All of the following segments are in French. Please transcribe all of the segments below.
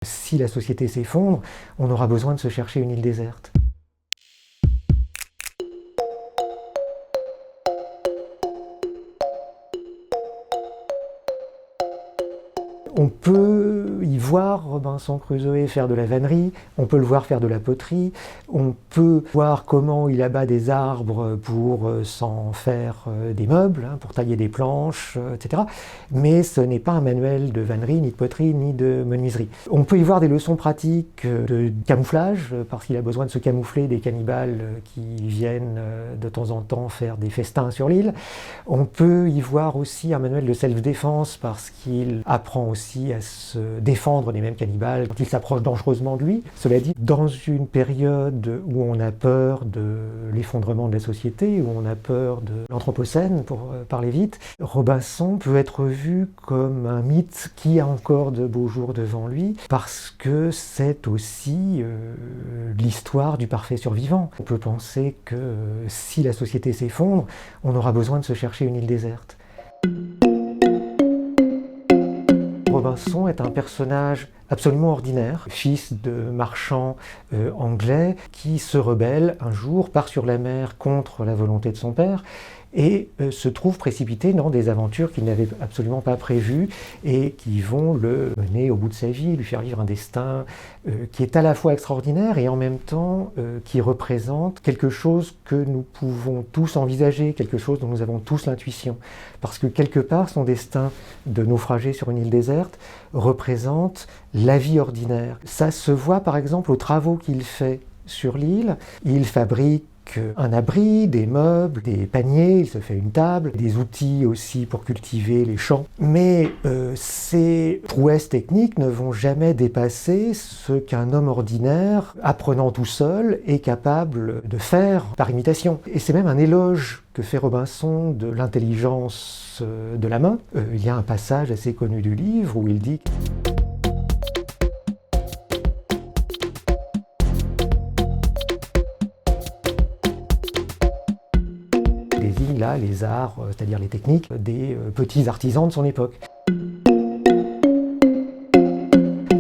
Si la société s'effondre, on aura besoin de se chercher une île déserte. On peut y voir Robinson Crusoe faire de la vannerie, on peut le voir faire de la poterie, on peut voir comment il abat des arbres pour s'en faire des meubles, pour tailler des planches, etc. Mais ce n'est pas un manuel de vannerie, ni de poterie, ni de menuiserie. On peut y voir des leçons pratiques de camouflage, parce qu'il a besoin de se camoufler des cannibales qui viennent de temps en temps faire des festins sur l'île. On peut y voir aussi un manuel de self-défense, parce qu'il apprend aussi à se défendre des mêmes cannibales quand ils s'approchent dangereusement de lui. Cela dit, dans une période où on a peur de l'effondrement de la société, où on a peur de l'anthropocène, pour parler vite, Robinson peut être vu comme un mythe qui a encore de beaux jours devant lui, parce que c'est aussi l'histoire du parfait survivant. On peut penser que si la société s'effondre, on aura besoin de se chercher une île déserte. Robinson est un personnage absolument ordinaire, fils de marchand anglais qui se rebelle un jour, part sur la mer contre la volonté de son père et se trouve précipité dans des aventures qu'il n'avait absolument pas prévues et qui vont le mener au bout de sa vie, lui faire vivre un destin qui est à la fois extraordinaire et en même temps qui représente quelque chose que nous pouvons tous envisager, quelque chose dont nous avons tous l'intuition. Parce que quelque part, son destin de naufragé sur une île déserte représente la vie ordinaire. Ça se voit par exemple aux travaux qu'il fait sur l'île. Il fabrique un abri, des meubles, des paniers, il se fait une table, des outils aussi pour cultiver les champs. Mais ces prouesses techniques ne vont jamais dépasser ce qu'un homme ordinaire, apprenant tout seul, est capable de faire par imitation. Et c'est même un éloge que fait Robinson de l'intelligence de la main. Il y a un passage assez connu du livre où il dit désigne là les arts, c'est-à-dire les techniques, des petits artisans de son époque.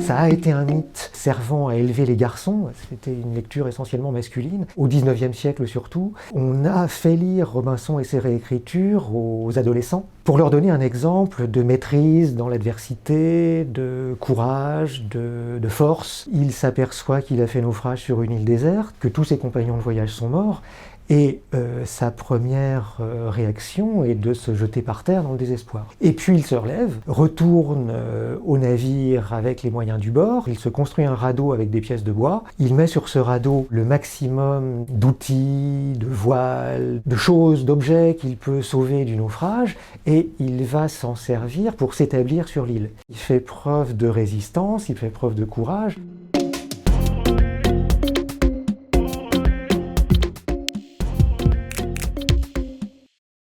Ça a été un mythe servant à élever les garçons, c'était une lecture essentiellement masculine, au XIXe siècle surtout. On a fait lire Robinson et ses réécritures aux adolescents pour leur donner un exemple de maîtrise dans l'adversité, de courage, de force. Il s'aperçoit qu'il a fait naufrage sur une île déserte, que tous ses compagnons de voyage sont morts, et sa première réaction est de se jeter par terre dans le désespoir. Et puis il se relève, retourne au navire avec les moyens du bord, il se construit un radeau avec des pièces de bois, il met sur ce radeau le maximum d'outils, de voiles, de choses, d'objets qu'il peut sauver du naufrage, et il va s'en servir pour s'établir sur l'île. Il fait preuve de résistance, il fait preuve de courage.